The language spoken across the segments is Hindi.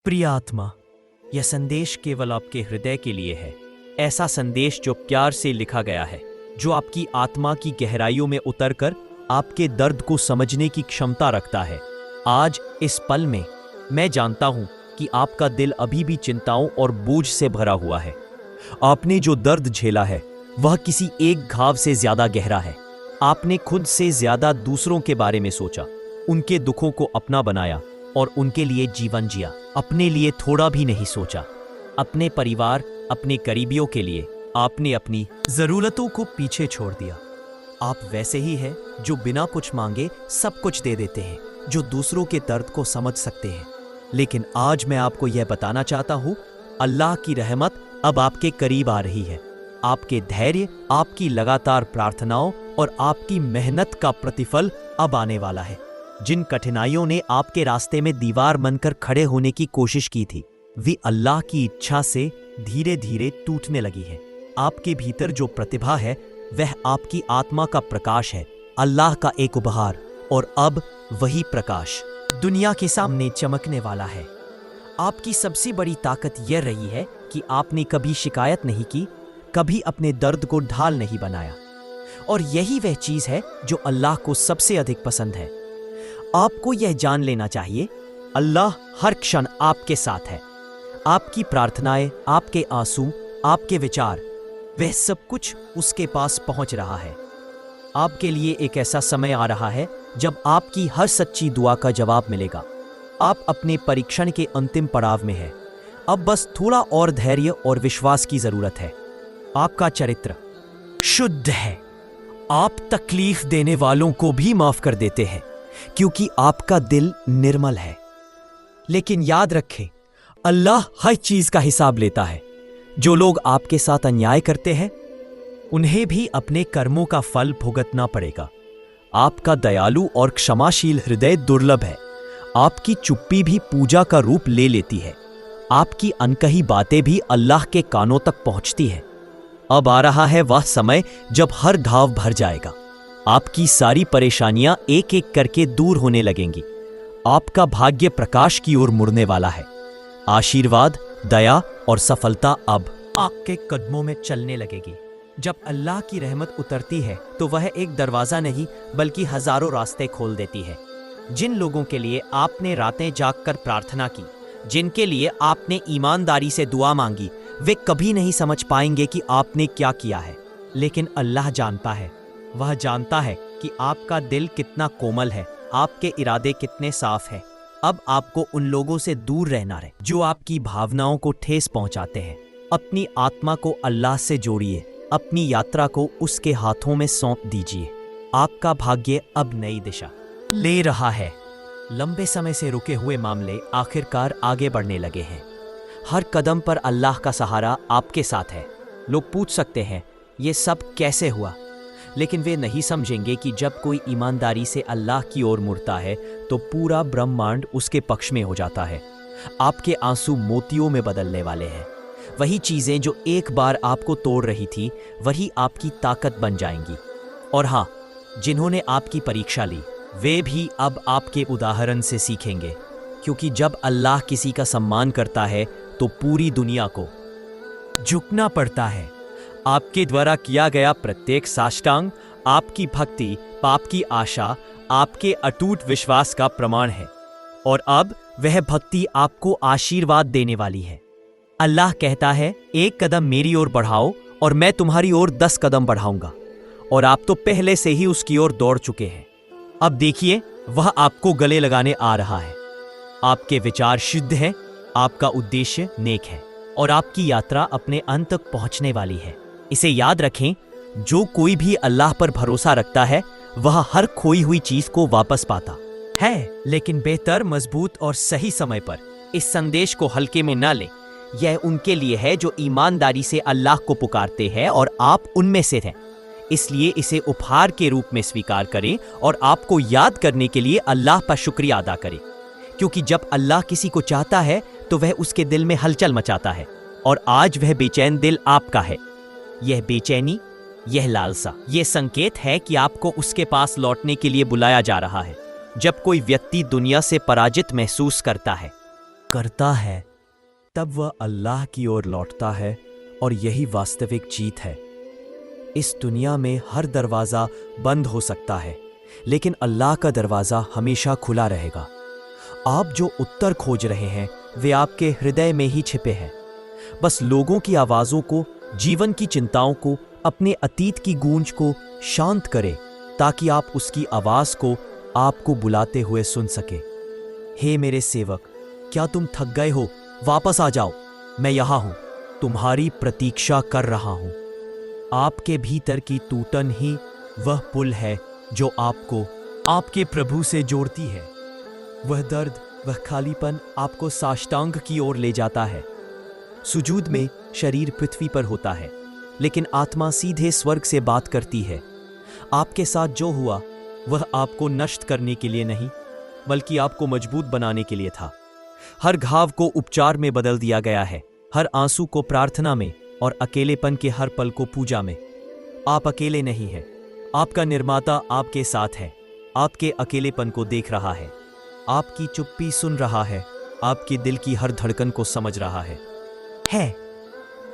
प्रिय आत्मा, यह संदेश केवल आपके हृदय के लिए है। ऐसा संदेश जो प्यार से लिखा गया है, जो आपकी आत्मा की गहराइयों में उतरकर आपके दर्द को समझने की क्षमता रखता है। आज इस पल में मैं जानता हूं कि आपका दिल अभी भी चिंताओं और बोझ से भरा हुआ है। आपने जो दर्द झेला है वह किसी एक घाव से ज्यादा गहरा है। आपने खुद से ज्यादा दूसरों के बारे में सोचा, उनके दुखों को अपना बनाया और उनके लिए जीवन जिया। अपने लिए थोड़ा भी नहीं सोचा। अपने परिवार, अपने करीबियों के लिए आपने अपनी जरूरतों को पीछे छोड़ दिया। आप वैसे ही हैं जो बिना कुछ मांगे सब कुछ दे देते हैं, जो दूसरों के दर्द को समझ सकते हैं। लेकिन आज मैं आपको यह बताना चाहता हूँ, अल्लाह की रहमत अब आपके करीब आ रही है। आपके धैर्य, आपकी लगातार प्रार्थनाओं और आपकी मेहनत का प्रतिफल अब आने वाला है। जिन कठिनाइयों ने आपके रास्ते में दीवार बनकर खड़े होने की कोशिश की थी, वे अल्लाह की इच्छा से धीरे धीरे टूटने लगी है। आपके भीतर जो प्रतिभा है वह आपकी आत्मा का प्रकाश है, अल्लाह का एक उपहार, और अब वही प्रकाश दुनिया के सामने चमकने वाला है। आपकी सबसे बड़ी ताकत यह रही है कि आपने कभी शिकायत नहीं की, कभी अपने दर्द को ढाल नहीं बनाया, और यही वह चीज है जो अल्लाह को सबसे अधिक पसंद है। आपको यह जान लेना चाहिए, अल्लाह हर क्षण आपके साथ है। आपकी प्रार्थनाएं, आपके आंसू, आपके विचार, वह सब कुछ उसके पास पहुंच रहा है। आपके लिए एक ऐसा समय आ रहा है जब आपकी हर सच्ची दुआ का जवाब मिलेगा। आप अपने परीक्षण के अंतिम पड़ाव में हैं। अब बस थोड़ा और धैर्य और विश्वास की जरूरत है। आपका चरित्र शुद्ध है। आप तकलीफ देने वालों को भी माफ कर देते हैं, क्योंकि आपका दिल निर्मल है। लेकिन याद रखें, अल्लाह हर चीज का हिसाब लेता है। जो लोग आपके साथ अन्याय करते हैं, उन्हें भी अपने कर्मों का फल भुगतना पड़ेगा। आपका दयालु और क्षमाशील हृदय दुर्लभ है। आपकी चुप्पी भी पूजा का रूप ले लेती है। आपकी अनकही बातें भी अल्लाह के कानों तक पहुंचती है। अब आ रहा है वह समय जब हर घाव भर जाएगा। आपकी सारी परेशानियां एक एक करके दूर होने लगेंगी। आपका भाग्य प्रकाश की ओर मुड़ने वाला है। आशीर्वाद, दया और सफलता अब आपके कदमों में चलने लगेगी। जब अल्लाह की रहमत उतरती है तो वह एक दरवाजा नहीं बल्कि हजारों रास्ते खोल देती है। जिन लोगों के लिए आपने रातें जागकर प्रार्थना की, जिनके लिए आपने ईमानदारी से दुआ मांगी, वे कभी नहीं समझ पाएंगे कि आपने क्या किया है। लेकिन अल्लाह जानता है। वह जानता है कि आपका दिल कितना कोमल है, आपके इरादे कितने साफ हैं। अब आपको उन लोगों से दूर रहना है जो आपकी भावनाओं को ठेस पहुंचाते हैं। अपनी आत्मा को अल्लाह से जोड़िए, अपनी यात्रा को उसके हाथों में सौंप दीजिए। आपका भाग्य अब नई दिशा ले रहा है। लंबे समय से रुके हुए मामले आखिरकार आगे बढ़ने लगे हैं। हर कदम पर अल्लाह का सहारा आपके साथ है। लोग पूछ सकते हैं, ये सब कैसे हुआ? लेकिन वे नहीं समझेंगे कि जब कोई ईमानदारी से अल्लाह की ओर मुड़ता है तो पूरा ब्रह्मांड उसके पक्ष में हो जाता है। आपके आंसू मोतियों में बदलने वाले हैं। वही चीजें जो एक बार आपको तोड़ रही थी, वही आपकी ताकत बन जाएंगी। और हाँ, जिन्होंने आपकी परीक्षा ली, वे भी अब आपके उदाहरण से सीखेंगे, क्योंकि जब अल्लाह किसी का सम्मान करता है तो पूरी दुनिया को झुकना पड़ता है। आपके द्वारा किया गया प्रत्येक साष्टांग आपकी भक्ति, पाप की आशा, आपके अटूट विश्वास का प्रमाण है। और अब वह भक्ति आपको आशीर्वाद देने वाली है। अल्लाह कहता है, एक कदम मेरी ओर बढ़ाओ और मैं तुम्हारी ओर 10 कदम बढ़ाऊंगा। और आप तो पहले से ही उसकी ओर दौड़ चुके हैं। अब देखिए, वह आपको गले लगाने आ रहा है। आपके विचार शुद्ध हैं, आपका उद्देश्य नेक है, और आपकी यात्रा अपने अंत तक पहुंचने वाली है। इसे याद रखें, जो कोई भी अल्लाह पर भरोसा रखता है वह हर खोई हुई चीज को वापस पाता है, लेकिन बेहतर, मजबूत और सही समय पर। इस संदेश को हल्के में न लें। यह उनके लिए है जो ईमानदारी से अल्लाह को पुकारते हैं और आप उनमें से हैं। इसलिए इसे उपहार के रूप में स्वीकार करें और आपको याद करने के लिए अल्लाह पर शुक्रिया अदा करें, क्योंकि जब अल्लाह किसी को चाहता है तो वह उसके दिल में हलचल मचाता है। और आज वह बेचैन दिल आपका है। यह बेचैनी, यह लालसा, यह संकेत है कि आपको उसके पास लौटने के लिए बुलाया जा रहा है। जब कोई व्यक्ति दुनिया से पराजित महसूस करता है, करता है, तब वह अल्लाह की ओर लौटता है और यही वास्तविक जीत है। इस दुनिया में हर दरवाज़ा बंद हो सकता है, लेकिन अल्लाह का दरवाज़ा हमेशा खुला रहेगा। आप जो उत्तर खोज रहे हैं वे आपके हृदय में ही छिपे हैं। बस लोगों की आवाज़ों को, जीवन की चिंताओं को, अपने अतीत की गूंज को शांत करें ताकि आप उसकी आवाज़ को आपको बुलाते हुए सुन सके। हे मेरे सेवक, क्या तुम थक गए हो? वापस आ जाओ, मैं यहाँ हूँ, तुम्हारी प्रतीक्षा कर रहा हूँ। आपके भीतर की टूटन ही वह पुल है जो आपको आपके प्रभु से जोड़ती है। वह दर्द, वह खालीपन आपको साष्टांग की ओर ले जाता है। सुजूद में शरीर पृथ्वी पर होता है, लेकिन आत्मा सीधे स्वर्ग से बात करती है। आपके साथ जो हुआ वह आपको नष्ट करने के लिए नहीं, बल्कि आपको मजबूत बनाने के लिए था। हर घाव को उपचार में बदल दिया गया है, हर आंसू को प्रार्थना में, और अकेलेपन के हर पल को पूजा में। आप अकेले नहीं हैं, आपका निर्माता आपके साथ है, आपके अकेलेपन को देख रहा है, आपकी चुप्पी सुन रहा है, आपके दिल की हर धड़कन को समझ रहा है।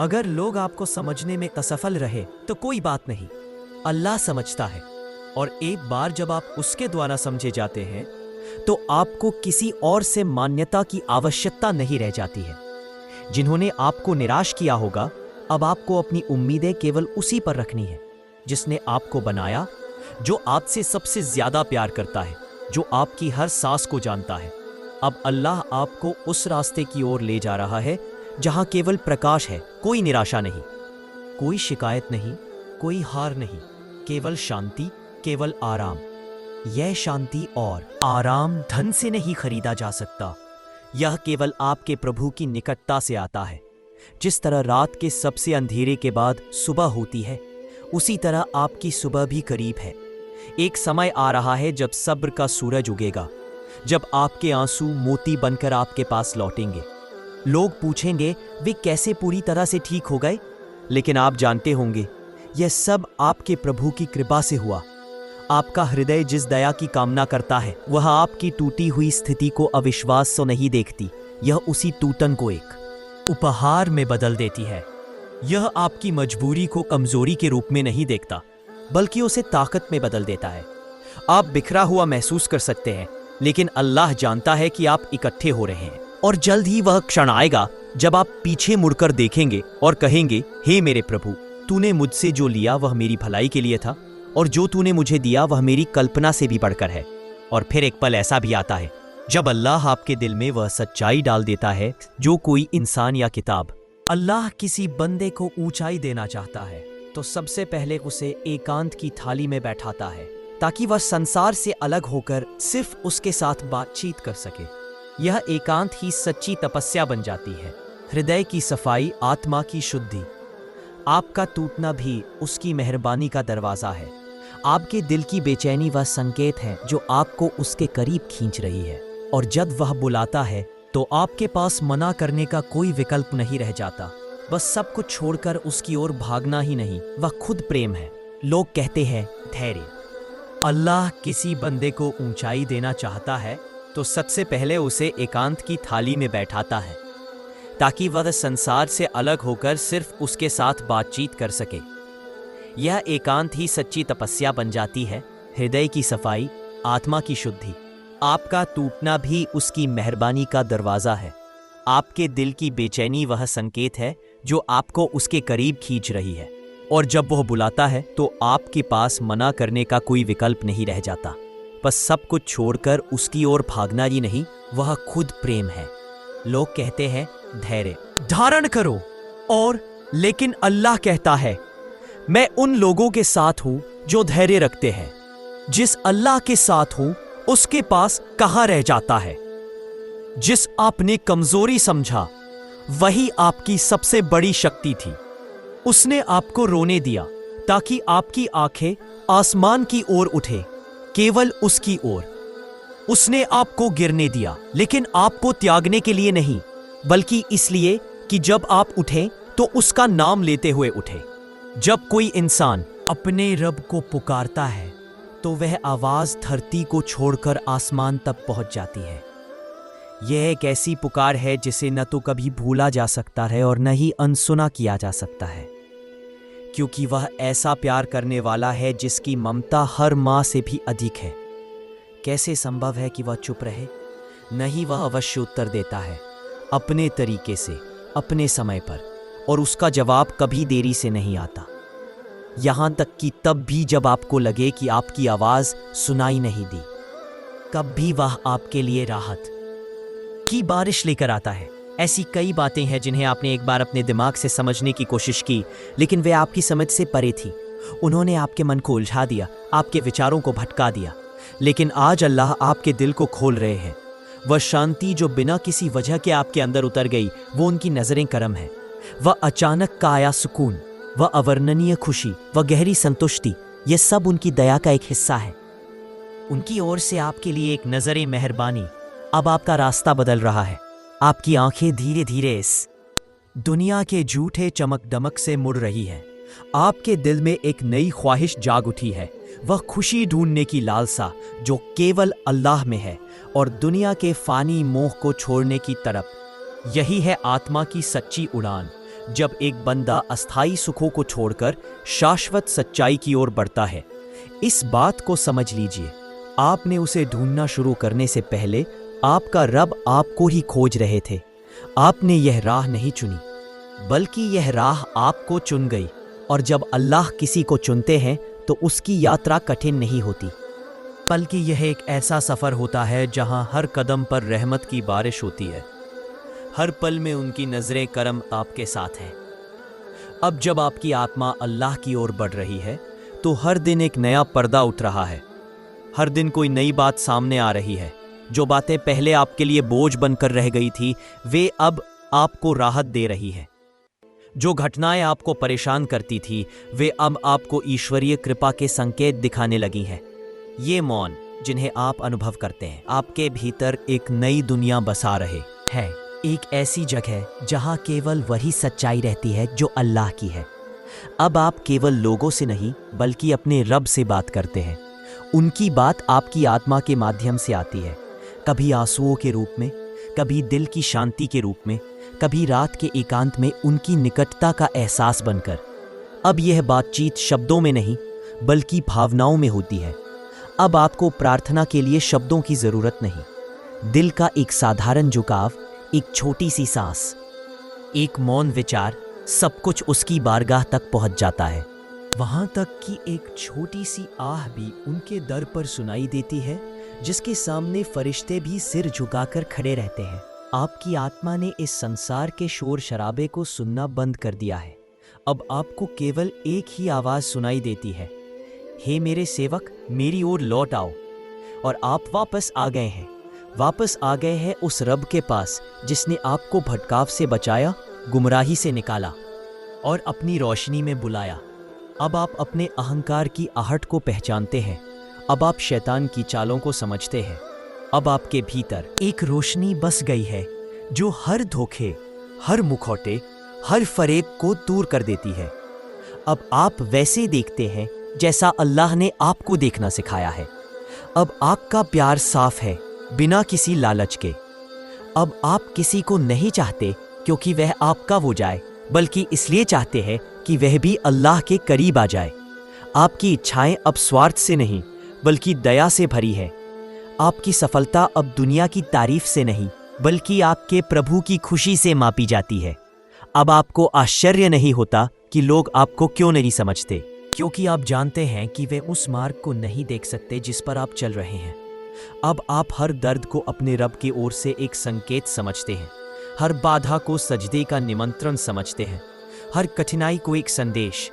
अगर लोग आपको समझने में असफल रहे तो कोई बात नहीं, अल्लाह समझता है, और एक बार जब आप उसके द्वारा समझे जाते हैं तो आपको किसी और से मान्यता की आवश्यकता नहीं रह जाती है। जिन्होंने आपको निराश किया होगा, अब आपको अपनी उम्मीदें केवल उसी पर रखनी है जिसने आपको बनाया, जो आपसे सबसे ज्यादा प्यार करता है, जो आपकी हर सांस को जानता है। अब अल्लाह आपको उस रास्ते की ओर ले जा रहा है जहां केवल प्रकाश है, कोई निराशा नहीं, कोई शिकायत नहीं, कोई हार नहीं, केवल शांति, केवल आराम। यह शांति और आराम धन से नहीं खरीदा जा सकता, यह केवल आपके प्रभु की निकटता से आता है। जिस तरह रात के सबसे अंधेरे के बाद सुबह होती है, उसी तरह आपकी सुबह भी करीब है। एक समय आ रहा है जब सब्र का सूरज उगेगा, जब आपके आंसू मोती बनकर आपके पास लौटेंगे। लोग पूछेंगे वे कैसे पूरी तरह से ठीक हो गए, लेकिन आप जानते होंगे यह सब आपके प्रभु की कृपा से हुआ। आपका हृदय जिस दया की कामना करता है वह आपकी टूटी हुई स्थिति को अविश्वास से नहीं देखती, यह उसी टूटन को एक उपहार में बदल देती है। यह आपकी मजबूरी को कमजोरी के रूप में नहीं देखता, बल्कि उसे ताकत में बदल देता है। आप बिखरा हुआ महसूस कर सकते हैं, लेकिन अल्लाह जानता है कि आप इकट्ठे हो रहे हैं, और जल्द ही वह क्षण आएगा जब आप पीछे मुड़कर देखेंगे और कहेंगे, हे मेरे प्रभु, तूने मुझसे जो लिया वह मेरी भलाई के लिए था, और जो तूने मुझे दिया वह मेरी कल्पना से भी बढ़कर है। और फिर एक पल ऐसा भी आता है जब अल्लाह आपके दिल में वह सच्चाई डाल देता है जो कोई इंसान या किताब। अल्लाह किसी बंदे को ऊंचाई देना चाहता है तो सबसे पहले उसे एकांत की थाली में बैठाता है, ताकि वह संसार से अलग होकर सिर्फ उसके साथ बातचीत कर सके। यह एकांत ही सच्ची तपस्या बन जाती है। हृदय की सफाई, आत्मा की शुद्धि। आपका टूटना भी उसकी मेहरबानी का दरवाजा है। आपके दिल की बेचैनी वह संकेत है जो आपको उसके करीब खींच रही है, और जब वह बुलाता है तो आपके पास मना करने का कोई विकल्प नहीं रह जाता। बस सब कुछ छोड़कर उसकी ओर भागना ही नहीं, वह खुद प्रेम है। लोग कहते हैं धैर्य। अल्लाह किसी बंदे को ऊंचाई देना चाहता है तो सबसे पहले उसे एकांत की थाली में बैठाता है, ताकि वह संसार से अलग होकर सिर्फ उसके साथ बातचीत कर सके। यह एकांत ही सच्ची तपस्या बन जाती है। हृदय की सफाई, आत्मा की शुद्धि। आपका टूटना भी उसकी मेहरबानी का दरवाजा है। आपके दिल की बेचैनी वह संकेत है जो आपको उसके करीब खींच रही है, और जब वह बुलाता है तो आपके पास मना करने का कोई विकल्प नहीं रह जाता। बस सब कुछ छोड़कर उसकी ओर भागना ही नहीं, वह खुद प्रेम है। लोग कहते हैं धैर्य धारण करो, और लेकिन अल्लाह कहता है, मैं उन लोगों के साथ हूं जो धैर्य रखते हैं। जिस अल्लाह के साथ हूं उसके पास कहां रह जाता है। जिस आपने कमजोरी समझा वही आपकी सबसे बड़ी शक्ति थी। उसने आपको रोने दिया ताकि आपकी आंखें आसमान की ओर उठे, केवल उसकी ओर। उसने आपको गिरने दिया, लेकिन आपको त्यागने के लिए नहीं, बल्कि इसलिए कि जब आप उठें तो उसका नाम लेते हुए उठे। जब कोई इंसान अपने रब को पुकारता है तो वह आवाज धरती को छोड़कर आसमान तक पहुंच जाती है। यह एक ऐसी पुकार है जिसे न तो कभी भूला जा सकता है और न ही अनसुना किया जा सकता है, क्योंकि वह ऐसा प्यार करने वाला है जिसकी ममता हर माँ से भी अधिक है। कैसे संभव है कि वह चुप रहे? नहीं, वह अवश्य उत्तर देता है, अपने तरीके से, अपने समय पर, और उसका जवाब कभी देरी से नहीं आता। यहां तक कि तब भी जब आपको लगे कि आपकी आवाज सुनाई नहीं दी, कब भी वह आपके लिए राहत की बारिश लेकर आता है। ऐसी कई बातें हैं जिन्हें आपने एक बार अपने दिमाग से समझने की कोशिश की, लेकिन वे आपकी समझ से परे थी। उन्होंने आपके मन को उलझा दिया, आपके विचारों को भटका दिया। लेकिन आज अल्लाह आपके दिल को खोल रहे हैं। वह शांति जो बिना किसी वजह के आपके अंदर उतर गई, वो उनकी नजरें करम है। वह अचानक का आया सुकून, वह अवर्णनीय खुशी, वह गहरी संतुष्टि, यह सब उनकी दया का एक हिस्सा है। उनकी ओर से आपके लिए एक नजरे मेहरबानी। अब आपका रास्ता बदल रहा है। आपकी आंखें धीरे धीरे इस दुनिया के झूठे चमक दमक से मुड़ रही हैं। आपके दिल में एक नई ख्वाहिश जाग उठी है, वह खुशी ढूंढने की लालसा जो केवल अल्लाह में है और दुनिया के फानी मोह को छोड़ने की तरफ। यही है आत्मा की सच्ची उड़ान, जब एक बंदा अस्थाई सुखों को छोड़कर शाश्वत सच्चाई की ओर बढ़ता है। इस बात को समझ लीजिए, आपने उसे ढूंढना शुरू करने से पहले आपका रब आपको ही खोज रहे थे। आपने यह राह नहीं चुनी, बल्कि यह राह आपको चुन गई। और जब अल्लाह किसी को चुनते हैं तो उसकी यात्रा कठिन नहीं होती, बल्कि यह एक ऐसा सफ़र होता है जहां हर कदम पर रहमत की बारिश होती है। हर पल में उनकी नज़रें करम आपके साथ हैं। अब जब आपकी आत्मा अल्लाह की ओर बढ़ रही है तो हर दिन एक नया पर्दा उठ रहा है। हर दिन कोई नई बात सामने आ रही है। जो बातें पहले आपके लिए बोझ बनकर रह गई थी, वे अब आपको राहत दे रही है। जो घटनाएं आपको परेशान करती थी, वे अब आपको ईश्वरीय कृपा के संकेत दिखाने लगी हैं। ये मौन जिन्हें आप अनुभव करते हैं, आपके भीतर एक नई दुनिया बसा रहे हैं। एक ऐसी जगह जहां केवल वही सच्चाई रहती है जो अल्लाह की है। अब आप केवल लोगों से नहीं, बल्कि अपने रब से बात करते हैं। उनकी बात आपकी आत्मा के माध्यम से आती है, कभी आंसुओं के रूप में, कभी दिल की शांति के रूप में, कभी रात के एकांत में उनकी निकटता का एहसास बनकर। अब यह बातचीत शब्दों में नहीं, बल्कि भावनाओं में होती है। अब आपको प्रार्थना के लिए शब्दों की जरूरत नहीं। दिल का एक साधारण झुकाव, एक छोटी सी सांस, एक मौन विचार, सब कुछ उसकी बारगाह तक पहुंच जाता है। वहां तक कि एक छोटी सी आह भी उनके दर पर सुनाई देती है, जिसके सामने फरिश्ते भी सिर झुकाकर खड़े रहते हैं। आपकी आत्मा ने इस संसार के शोर शराबे को सुनना बंद कर दिया है। अब आपको केवल एक ही आवाज सुनाई देती है, हे मेरे सेवक, मेरी ओर लौट आओ। और आप वापस आ गए हैं, वापस आ गए हैं उस रब के पास जिसने आपको भटकाव से बचाया, गुमराही से निकाला और अपनी रोशनी में बुलाया। अब आप अपने अहंकार की आहट को पहचानते हैं। अब आप शैतान की चालों को समझते हैं। अब आपके भीतर एक रोशनी बस गई है जो हर धोखे, हर मुखौटे, हर फरेब को दूर कर देती है। अब आप वैसे देखते हैं जैसा अल्लाह ने आपको देखना सिखाया है। अब आपका प्यार साफ है, बिना किसी लालच के। अब आप किसी को नहीं चाहते क्योंकि वह आपका हो जाए, बल्कि इसलिए चाहते हैं कि वह भी अल्लाह के करीब आ जाए। आपकी इच्छाएं अब स्वार्थ से नहीं, बल्कि दया से भरी है। आपकी सफलता अब दुनिया की तारीफ से नहीं, बल्कि आपके प्रभु की खुशी से मापी जाती है। अब आपको आश्चर्य नहीं होता कि लोग आपको क्यों नहीं समझते, क्योंकि आप जानते हैं कि वे उस मार्ग को नहीं देख सकते जिस पर आप चल रहे हैं। अब आप हर दर्द को अपने रब की ओर से एक संकेत समझते हैं, हर बाधा को सजदे का निमंत्रण समझते हैं, हर कठिनाई को एक संदेश।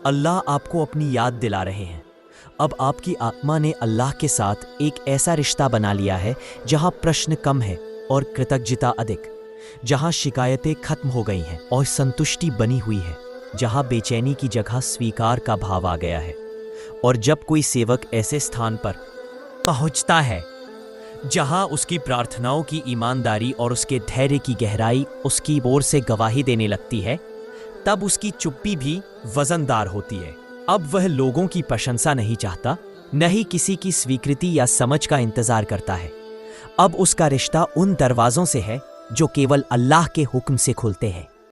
अल्लाह आपको अपनी याद दिला रहे हैं। अब आपकी आत्मा ने अल्लाह के साथ एक ऐसा रिश्ता बना लिया है जहां प्रश्न कम है और कृतज्ञता अधिक, जहां शिकायतें खत्म हो गई हैं और संतुष्टि बनी हुई है, जहां बेचैनी की जगह स्वीकार का भाव आ गया है। और जब कोई सेवक ऐसे स्थान पर पहुंचता है जहां उसकी प्रार्थनाओं की ईमानदारी और उसके धैर्य की गहराई उसकी ओर से गवाही देने लगती है, तब उसकी चुप्पी भी वजनदार होती है। अब वह लोगों की प्रशंसा नहीं चाहता, न ही किसी की स्वीकृति या समझ का इंतजार करता है। अब उसका रिश्ता उन दरवाजों से है जो केवल अल्लाह के हुक्म से खुलते हैं।